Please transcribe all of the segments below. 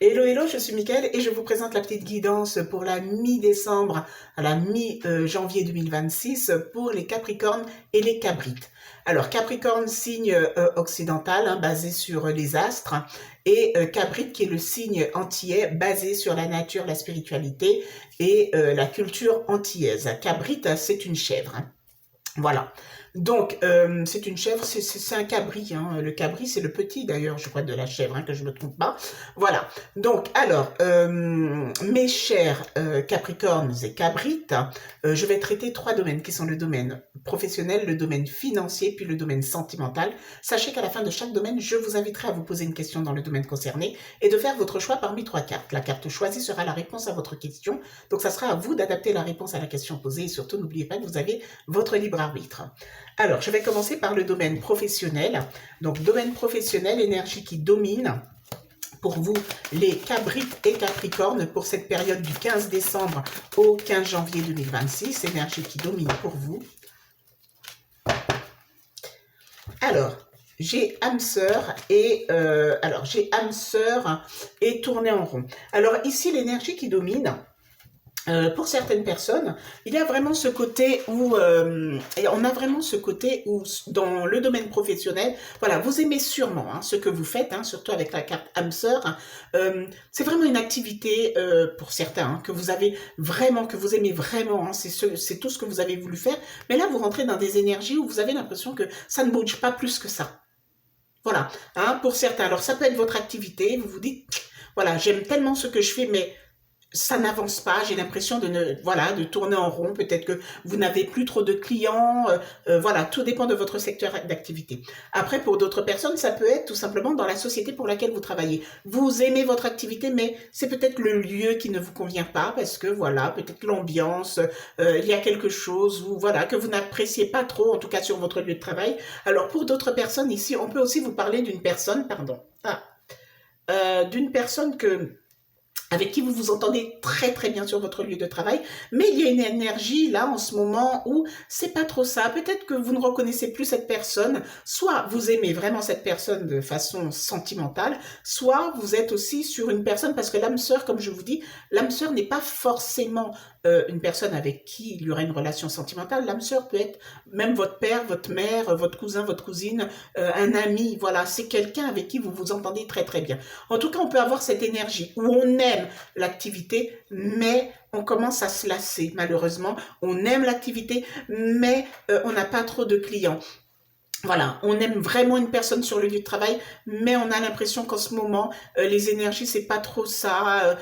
Hello, hello, je suis Mickaël et je vous présente la petite guidance pour la mi-décembre à la mi-janvier 2026 pour les Capricornes et les Cabrites. Alors, Capricorne, signe occidental basé sur les astres et Cabrite qui est le signe antillais basé sur la nature, la spiritualité et la culture antillaise. Cabrite, c'est une chèvre, hein. Voilà. Donc, c'est une chèvre, c'est un cabri, hein. Le cabri, c'est le petit, d'ailleurs, je crois, de la chèvre, hein, que je ne me trompe pas. Voilà. Donc, alors, mes chers capricornes et cabrites, je vais traiter trois domaines qui sont le domaine professionnel, le domaine financier, puis le domaine sentimental. Sachez qu'à la fin de chaque domaine, je vous inviterai à vous poser une question dans le domaine concerné et de faire votre choix parmi trois cartes. La carte choisie sera la réponse à votre question. Donc, ça sera à vous d'adapter la réponse à la question posée et surtout, n'oubliez pas que vous avez votre libre arbitre. Alors, je vais commencer par le domaine professionnel. Donc, domaine professionnel, énergie qui domine pour vous, les Cabrites et Capricornes, pour cette période du 15 décembre au 15 janvier 2026. Énergie qui domine pour vous. Alors, j'ai âme sœur et tourner en rond. Alors ici, l'énergie qui domine. Pour certaines personnes, il y a vraiment ce côté où, dans le domaine professionnel, voilà, vous aimez sûrement ce que vous faites, surtout avec la carte âme sœur. C'est vraiment une activité pour certains que vous avez vraiment, que vous aimez vraiment. C'est tout ce que vous avez voulu faire. Mais là, vous rentrez dans des énergies où vous avez l'impression que ça ne bouge pas plus que ça. Voilà, pour certains. Alors, ça peut être votre activité. Vous vous dites, voilà, j'aime tellement ce que je fais, mais ça n'avance pas, j'ai l'impression de tourner en rond, peut-être que vous n'avez plus trop de clients, voilà, tout dépend de votre secteur d'activité. Après, pour d'autres personnes, ça peut être tout simplement dans la société pour laquelle vous travaillez. Vous aimez votre activité, mais c'est peut-être le lieu qui ne vous convient pas, parce que voilà, peut-être l'ambiance, il y a quelque chose, ou voilà, que vous n'appréciez pas trop, en tout cas sur votre lieu de travail. Alors, pour d'autres personnes, ici, on peut aussi vous parler d'une personne, d'une personne avec qui vous vous entendez très très bien sur votre lieu de travail, mais il y a une énergie là en ce moment où c'est pas trop ça. Peut-être que vous ne reconnaissez plus cette personne, soit vous aimez vraiment cette personne de façon sentimentale, soit vous êtes aussi sur une personne, parce que l'âme sœur, comme je vous dis, l'âme sœur n'est pas forcément une personne avec qui il y aurait une relation sentimentale. L'âme sœur peut être même votre père, votre mère, votre cousin, votre cousine, un ami, voilà, c'est quelqu'un avec qui vous vous entendez très très bien. En tout cas, on peut avoir cette énergie où on aime l'activité, mais on commence à se lasser, malheureusement. On aime l'activité, mais on n'a pas trop de clients. Voilà, on aime vraiment une personne sur le lieu de travail, mais on a l'impression qu'en ce moment, les énergies, c'est pas trop ça.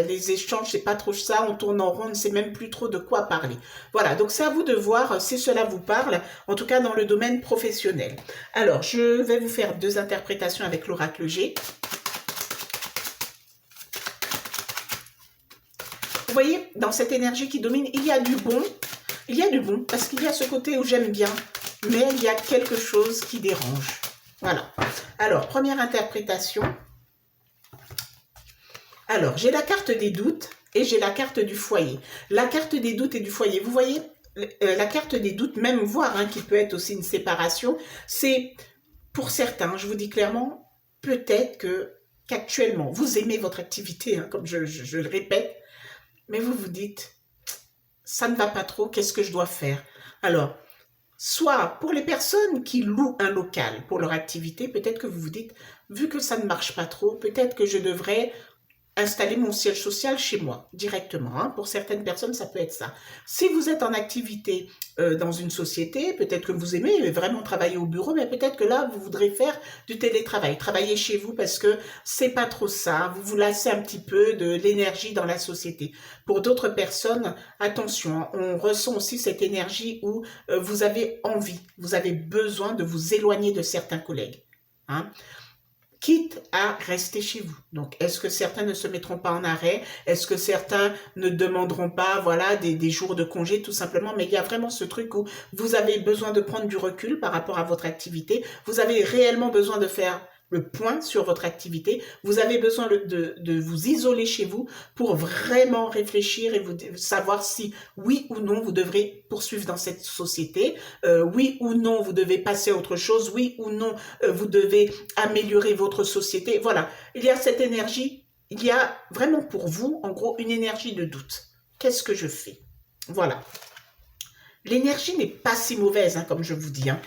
Les échanges, c'est pas trop ça. On tourne en rond, on ne sait même plus trop de quoi parler. Voilà, donc c'est à vous de voir si cela vous parle, en tout cas dans le domaine professionnel. Alors, je vais vous faire deux interprétations avec l'oracle G. Vous voyez, dans cette énergie qui domine, il y a du bon. Il y a du bon, parce qu'il y a ce côté où j'aime bien, mais il y a quelque chose qui dérange. Voilà. Alors, première interprétation. Alors, j'ai la carte des doutes et j'ai la carte du foyer. La carte des doutes et du foyer, vous voyez, la carte des doutes, même voire qui peut être aussi une séparation, c'est pour certains, je vous dis clairement, peut-être qu'actuellement, vous aimez votre activité, comme je le répète, mais vous vous dites, ça ne va pas trop, qu'est-ce que je dois faire? Alors, soit pour les personnes qui louent un local pour leur activité, peut-être que vous vous dites, vu que ça ne marche pas trop, peut-être que je devrais installer mon siège social chez moi directement. Pour certaines personnes, ça peut être ça. Si vous êtes en activité dans une société, peut-être que vous aimez vraiment travailler au bureau, mais peut-être que là, vous voudrez faire du télétravail, travailler chez vous parce que c'est pas trop ça. Vous vous lassez un petit peu de l'énergie dans la société. Pour d'autres personnes, attention, on ressent aussi cette énergie où vous avez envie, vous avez besoin de vous éloigner de certains collègues. Quitte à rester chez vous. Donc, est-ce que certains ne se mettront pas en arrêt? Est-ce que certains ne demanderont pas, voilà, des jours de congé, tout simplement? Mais il y a vraiment ce truc où vous avez besoin de prendre du recul par rapport à votre activité. Vous avez réellement besoin de faire le point sur votre activité. Vous avez besoin de vous isoler chez vous pour vraiment réfléchir et vous savoir si oui ou non vous devrez poursuivre dans cette société, oui ou non vous devez passer à autre chose, oui ou non vous devez améliorer votre société. Voilà, il y a cette énergie, il y a vraiment pour vous, en gros, une énergie de doute. Qu'est-ce que je fais? Voilà. L'énergie n'est pas si mauvaise, hein, comme je vous dis. Hein.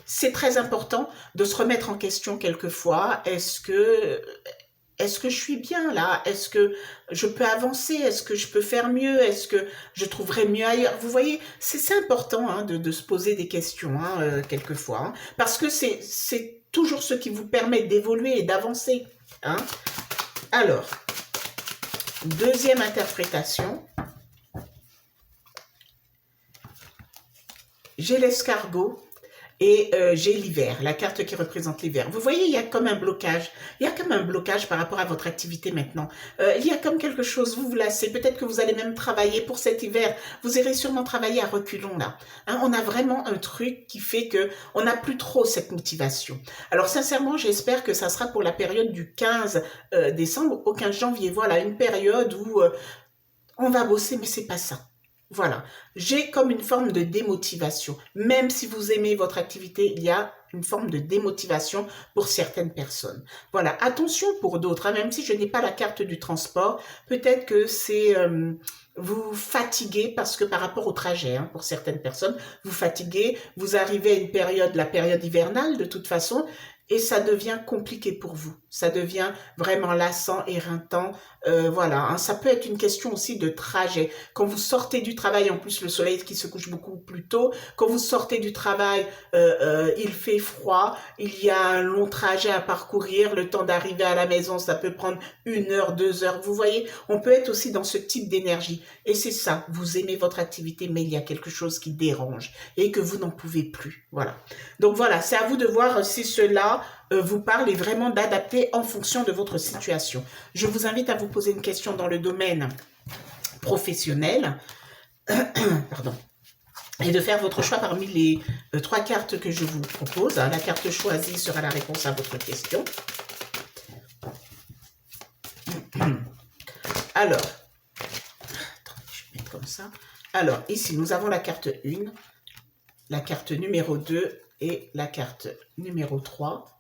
C'est très important de se remettre en question quelquefois. Est-ce que je suis bien là? Est-ce que je peux avancer? Est-ce que je peux faire mieux? Est-ce que je trouverais mieux ailleurs? Vous voyez, c'est important hein, de se poser des questions hein, quelquefois. Hein, parce que c'est toujours ce qui vous permet d'évoluer et d'avancer. Hein. Alors, deuxième interprétation. J'ai l'escargot et j'ai l'hiver, la carte qui représente l'hiver. Vous voyez, il y a comme un blocage. Il y a comme un blocage par rapport à votre activité maintenant. Il y a comme quelque chose, vous vous lassez. Peut-être que vous allez même travailler pour cet hiver. Vous irez sûrement travailler à reculons là. Hein, on a vraiment un truc qui fait que on n'a plus trop cette motivation. Alors sincèrement, j'espère que ça sera pour la période du 15 décembre au 15 janvier. Voilà, une période où on va bosser, mais c'est pas ça. Voilà, j'ai comme une forme de démotivation. Même si vous aimez votre activité, il y a une forme de démotivation pour certaines personnes. Voilà, attention pour d'autres, hein, même si je n'ai pas la carte du transport, peut-être que c'est vous fatiguez parce que par rapport au trajet, hein, pour certaines personnes, vous fatiguez, vous arrivez à une période, la période hivernale de toute façon, et ça devient compliqué pour vous. Ça devient vraiment lassant, éreintant. Voilà, hein. Ça peut être une question aussi de trajet. Quand vous sortez du travail, en plus le soleil qui se couche beaucoup plus tôt, quand vous sortez du travail, il fait froid, il y a un long trajet à parcourir, le temps d'arriver à la maison, ça peut prendre 1 heure, 2 heures. Vous voyez, on peut être aussi dans ce type d'énergie. Et c'est ça, vous aimez votre activité, mais il y a quelque chose qui dérange et que vous n'en pouvez plus. Voilà. Donc voilà, c'est à vous de voir si cela vous parle et vraiment d'adapter en fonction de votre situation. Je vous invite à vous poser une question dans le domaine professionnel. Pardon. Et de faire votre choix parmi les 3 cartes que je vous propose. La carte choisie sera la réponse à votre question. Alors, attendez, je vais mettre comme ça. Alors, ici, nous avons la carte 1, la carte numéro 2 et la carte numéro 3.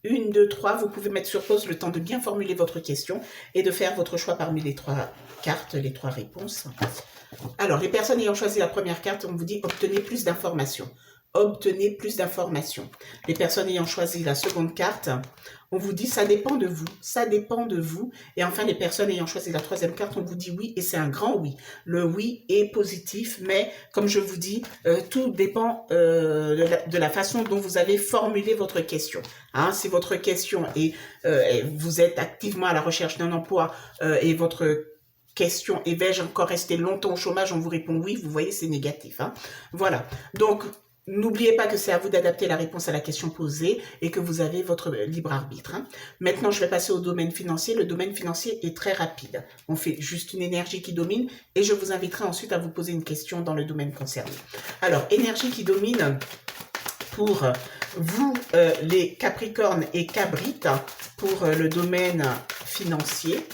1, 2, 3, vous pouvez mettre sur pause le temps de bien formuler votre question et de faire votre choix parmi les 3 cartes, les 3 réponses. Alors, les personnes ayant choisi la première carte, on vous dit obtenez plus d'informations. Obtenez plus d'informations. Les personnes ayant choisi la seconde carte, on vous dit ça dépend de vous. Ça dépend de vous. Et enfin, les personnes ayant choisi la troisième carte, on vous dit oui et c'est un grand oui. Le oui est positif, mais comme je vous dis, tout dépend de la façon dont vous avez formulé votre question. Hein, si votre question est, vous êtes activement à la recherche d'un emploi et votre question est vais-je encore rester longtemps au chômage, on vous répond oui, vous voyez c'est négatif. Hein. Voilà, donc n'oubliez pas que c'est à vous d'adapter la réponse à la question posée et que vous avez votre libre arbitre. Hein. Maintenant, je vais passer au domaine financier. Le domaine financier est très rapide. On fait juste une énergie qui domine et je vous inviterai ensuite à vous poser une question dans le domaine concerné. Alors, énergie qui domine pour vous, les Capricornes et Cabrites, pour le domaine financier,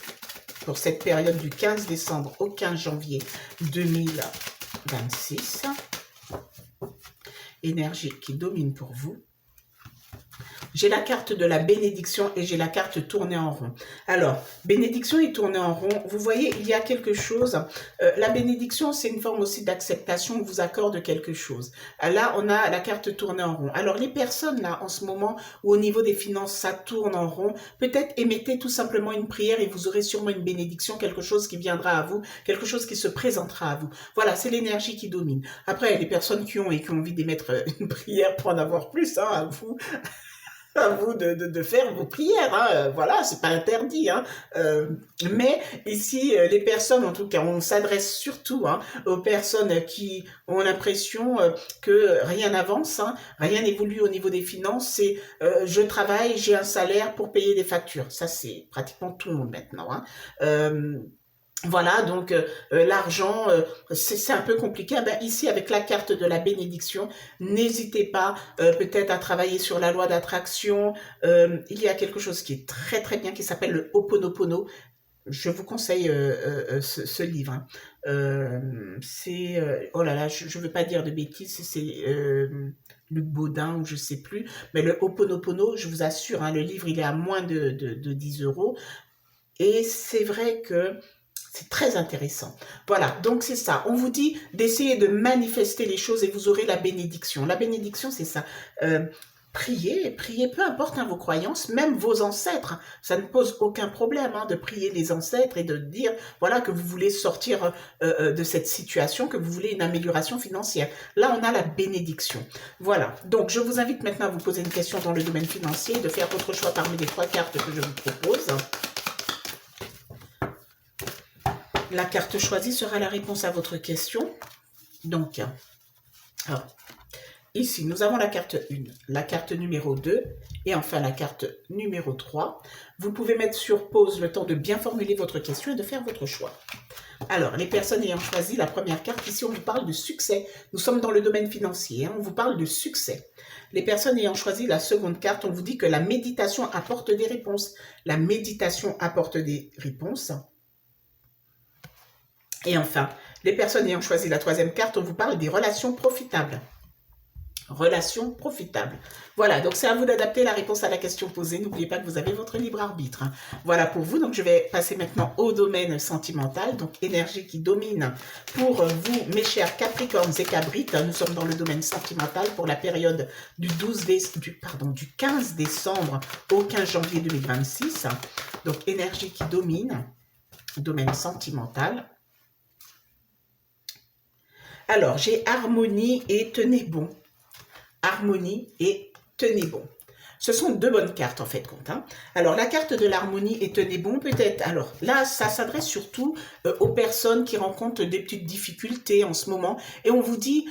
pour cette période du 15 décembre au 15 janvier 2026. Énergie qui domine pour vous. J'ai la carte de la bénédiction et j'ai la carte tournée en rond. Alors, bénédiction et tournée en rond, vous voyez, il y a quelque chose. La bénédiction, c'est une forme aussi d'acceptation, on vous accorde quelque chose. Là, on a la carte tournée en rond. Alors, les personnes, là, en ce moment, où au niveau des finances, ça tourne en rond, peut-être émettez tout simplement une prière et vous aurez sûrement une bénédiction, quelque chose qui viendra à vous, quelque chose qui se présentera à vous. Voilà, c'est l'énergie qui domine. Après, les personnes qui ont envie d'émettre une prière pour en avoir plus, hein, à vous de faire vos prières, hein. Voilà, c'est pas interdit, hein. Mais ici, les personnes, en tout cas, on s'adresse surtout hein, aux personnes qui ont l'impression que rien n'avance, hein, rien n'évolue au niveau des finances, c'est je travaille, j'ai un salaire pour payer des factures. Ça, c'est pratiquement tout le monde maintenant. Hein. Voilà, donc l'argent, c'est un peu compliqué. Ah ben, ici, avec la carte de la bénédiction, n'hésitez pas peut-être à travailler sur la loi d'attraction. Il y a quelque chose qui est très très bien qui s'appelle le Ho'oponopono. Je vous conseille ce livre, hein. C'est, oh là là, je ne veux pas dire de bêtises, c'est Luc Baudin ou je sais plus, mais le Ho'oponopono, je vous assure, hein, le livre, il est à moins de 10 euros. Et c'est vrai que c'est très intéressant. Voilà, donc c'est ça. On vous dit d'essayer de manifester les choses et vous aurez la bénédiction. La bénédiction, c'est ça. Priez, priez, peu importe hein, vos croyances, même vos ancêtres. Ça ne pose aucun problème hein, de prier les ancêtres et de dire voilà que vous voulez sortir de cette situation, que vous voulez une amélioration financière. Là, on a la bénédiction. Voilà. Donc, je vous invite maintenant à vous poser une question dans le domaine financier, de faire votre choix parmi les 3 cartes que je vous propose. La carte choisie sera la réponse à votre question. Donc, alors, ici, nous avons la carte 1, la carte numéro 2 et enfin la carte numéro 3. Vous pouvez mettre sur pause le temps de bien formuler votre question et de faire votre choix. Alors, les personnes ayant choisi la première carte, ici on vous parle de succès. Nous sommes dans le domaine financier, hein, on vous parle de succès. Les personnes ayant choisi la seconde carte, on vous dit que la méditation apporte des réponses. La méditation apporte des réponses. Et enfin, les personnes ayant choisi la troisième carte, on vous parle des relations profitables. Relations profitables. Voilà, donc c'est à vous d'adapter la réponse à la question posée. N'oubliez pas que vous avez votre libre arbitre. Voilà pour vous. Donc je vais passer maintenant au domaine sentimental. Donc énergie qui domine pour vous, mes chers Capricornes et Cabrites. Nous sommes dans le domaine sentimental pour la période du 15 décembre au 15 janvier 2026. Donc énergie qui domine, domaine sentimental. Alors, j'ai harmonie et tenez bon. Harmonie et tenez bon. Ce sont 2 bonnes cartes en fait, compte. Hein. Alors, la carte de l'harmonie et tenez bon, peut-être. Alors, là, ça s'adresse surtout aux personnes qui rencontrent des petites difficultés en ce moment. Et on vous dit,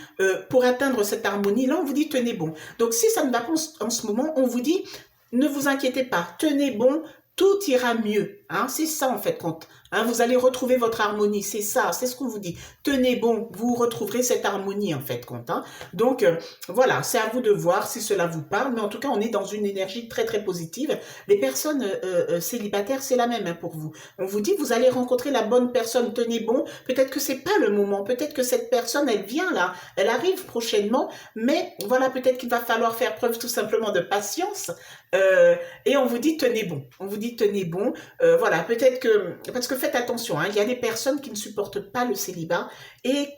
pour atteindre cette harmonie, là, on vous dit tenez bon. Donc, si ça ne va pas en ce moment, on vous dit, ne vous inquiétez pas, tenez bon, tout ira mieux. Hein. C'est ça en fait, compte. Hein, vous allez retrouver votre harmonie, c'est ça, c'est ce qu'on vous dit. Tenez bon, vous retrouverez cette harmonie en fait, compte. Hein. Donc voilà, c'est à vous de voir si cela vous parle, mais en tout cas, on est dans une énergie très très positive. Les personnes célibataires, c'est la même hein, pour vous. On vous dit, vous allez rencontrer la bonne personne, tenez bon. Peut-être que c'est pas le moment, peut-être que cette personne, elle vient là, elle arrive prochainement, mais voilà, peut-être qu'il va falloir faire preuve tout simplement de patience. Et on vous dit, tenez bon. On vous dit, tenez bon. Voilà, peut-être que, parce que faites attention, hein, il y a des personnes qui ne supportent pas le célibat et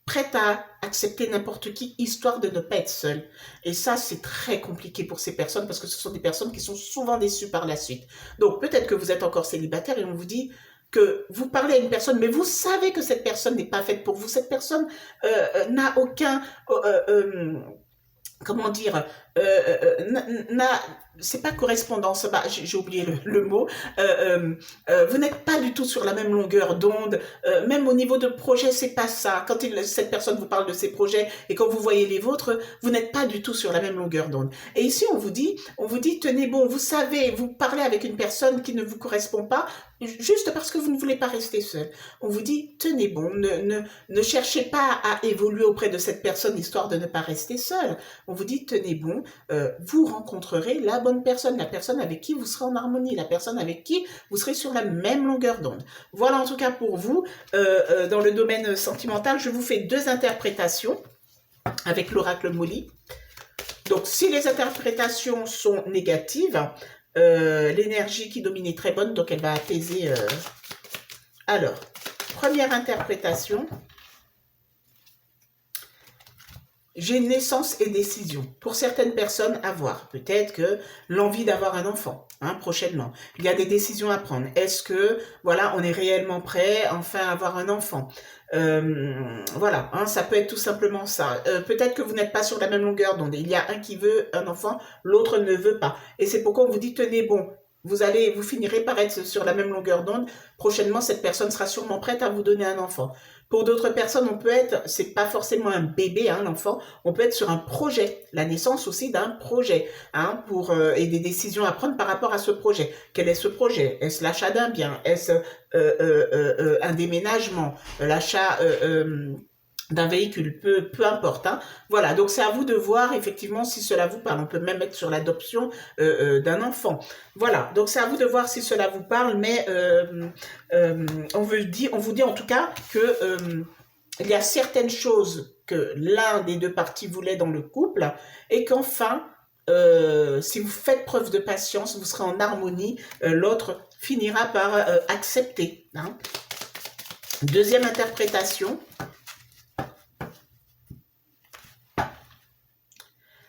prêtes à accepter n'importe qui, histoire de ne pas être seules. Et ça, c'est très compliqué pour ces personnes parce que ce sont des personnes qui sont souvent déçues par la suite. Donc, peut-être que vous êtes encore célibataire et on vous dit que vous parlez à une personne, mais vous savez que cette personne n'est pas faite pour vous. Cette personne n'a aucun... comment dire, c'est pas correspondance, bah, j'ai oublié le mot, vous n'êtes pas du tout sur la même longueur d'onde, même au niveau de projet, c'est pas ça. Quand cette personne vous parle de ses projets et quand vous voyez les vôtres, vous n'êtes pas du tout sur la même longueur d'onde. Et ici, on vous dit, tenez bon, vous savez, vous parlez avec une personne qui ne vous correspond pas, juste parce que vous ne voulez pas rester seul. On vous dit, tenez bon, ne cherchez pas à évoluer auprès de cette personne histoire de ne pas rester seul. On vous dit, tenez bon, vous rencontrerez la bonne personne, la personne avec qui vous serez en harmonie, la personne avec qui vous serez sur la même longueur d'onde. Voilà en tout cas pour vous, dans le domaine sentimental, je vous fais 2 interprétations avec l'oracle Molly. Donc si les interprétations sont négatives, l'énergie qui domine est très bonne, donc elle va apaiser. Alors, première interprétation. J'ai naissance et décision. Pour certaines personnes, à voir. Peut-être que l'envie d'avoir un enfant, hein, prochainement. Il y a des décisions à prendre. Est-ce que, voilà, on est réellement prêt, enfin, à avoir un enfant? Voilà, hein, ça peut être tout simplement ça. Peut-être que vous n'êtes pas sur la même longueur d'onde. Il y a un qui veut un enfant, l'autre ne veut pas. Et c'est pourquoi on vous dit, tenez bon. Vous finirez par être sur la même longueur d'onde. Prochainement, cette personne sera sûrement prête à vous donner un enfant. Pour d'autres personnes, on peut être, c'est pas forcément un bébé, hein, l'enfant, on peut être sur un projet, la naissance aussi d'un projet, hein, et des décisions à prendre par rapport à ce projet. Quel est ce projet? Est-ce l'achat d'un bien? Est-ce un déménagement? L'achat d'un véhicule, peu importe. Hein. Voilà, donc c'est à vous de voir effectivement si cela vous parle. On peut même être sur l'adoption d'un enfant. Voilà, donc c'est à vous de voir si cela vous parle, mais on vous dit en tout cas que il y a certaines choses que l'un des deux parties voulait dans le couple et qu'enfin, si vous faites preuve de patience, vous serez en harmonie, l'autre finira par accepter. Hein. Deuxième interprétation.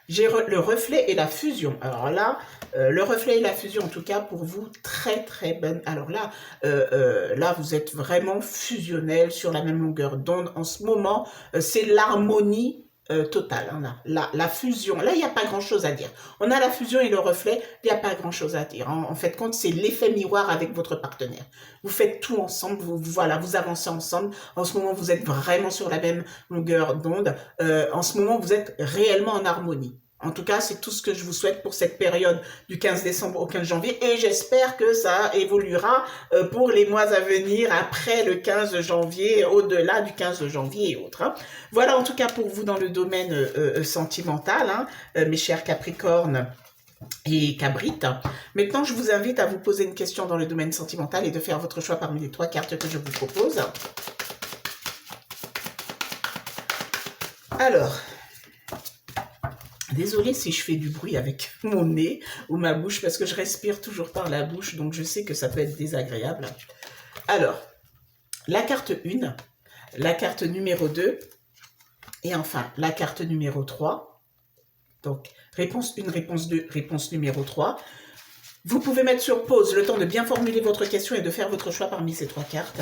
J'ai le reflet et la fusion. Alors là, le reflet et la fusion, en tout cas pour vous, très très bonne. Alors là, là vous êtes vraiment fusionnel sur la même longueur d'onde. En ce moment, c'est l'harmonie totale. Hein, la fusion, là il n'y a pas grand chose à dire. On a la fusion et le reflet, il n'y a pas grand chose à dire. En fait, compte, c'est l'effet miroir avec votre partenaire. Vous faites tout ensemble, voilà, vous avancez ensemble. En ce moment, vous êtes vraiment sur la même longueur d'onde. En ce moment, vous êtes réellement en harmonie. En tout cas, c'est tout ce que je vous souhaite pour cette période du 15 décembre au 15 janvier et j'espère que ça évoluera pour les mois à venir après le 15 janvier, au-delà du 15 janvier et autres. Hein. Voilà en tout cas pour vous dans le domaine sentimental, hein, mes chers Capricornes et Cabrites. Maintenant, je vous invite à vous poser une question dans le domaine sentimental et de faire votre choix parmi les 3 cartes que je vous propose. Alors... Désolée si je fais du bruit avec mon nez ou ma bouche parce que je respire toujours par la bouche, donc je sais que ça peut être désagréable. Alors, la carte 1, la carte numéro 2 et enfin la carte numéro 3. Donc, réponse 1, réponse 2, réponse numéro 3. Vous pouvez mettre sur pause le temps de bien formuler votre question et de faire votre choix parmi ces 3 cartes.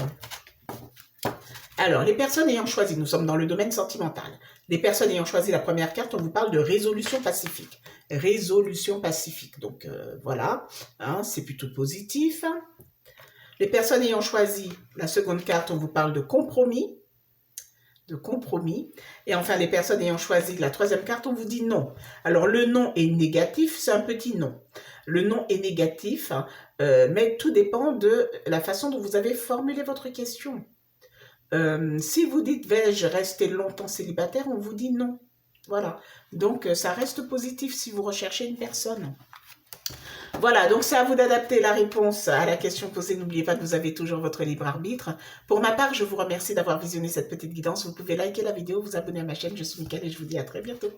Alors, les personnes ayant choisi, nous sommes dans le domaine sentimental, les personnes ayant choisi la première carte, on vous parle de résolution pacifique. Résolution pacifique, donc voilà, hein, c'est plutôt positif. Les personnes ayant choisi la seconde carte, on vous parle de compromis. Et enfin, les personnes ayant choisi la troisième carte, on vous dit non. Alors, le non est négatif, c'est un petit non. Le non est négatif, hein, mais tout dépend de la façon dont vous avez formulé votre question. Si vous dites « vais-je rester longtemps célibataire ?» on vous dit non. Voilà. Donc, ça reste positif si vous recherchez une personne. Voilà, donc c'est à vous d'adapter la réponse à la question posée. N'oubliez pas que vous avez toujours votre libre arbitre. Pour ma part, je vous remercie d'avoir visionné cette petite guidance. Vous pouvez liker la vidéo, vous abonner à ma chaîne. Je suis Mickaëlle et je vous dis à très bientôt.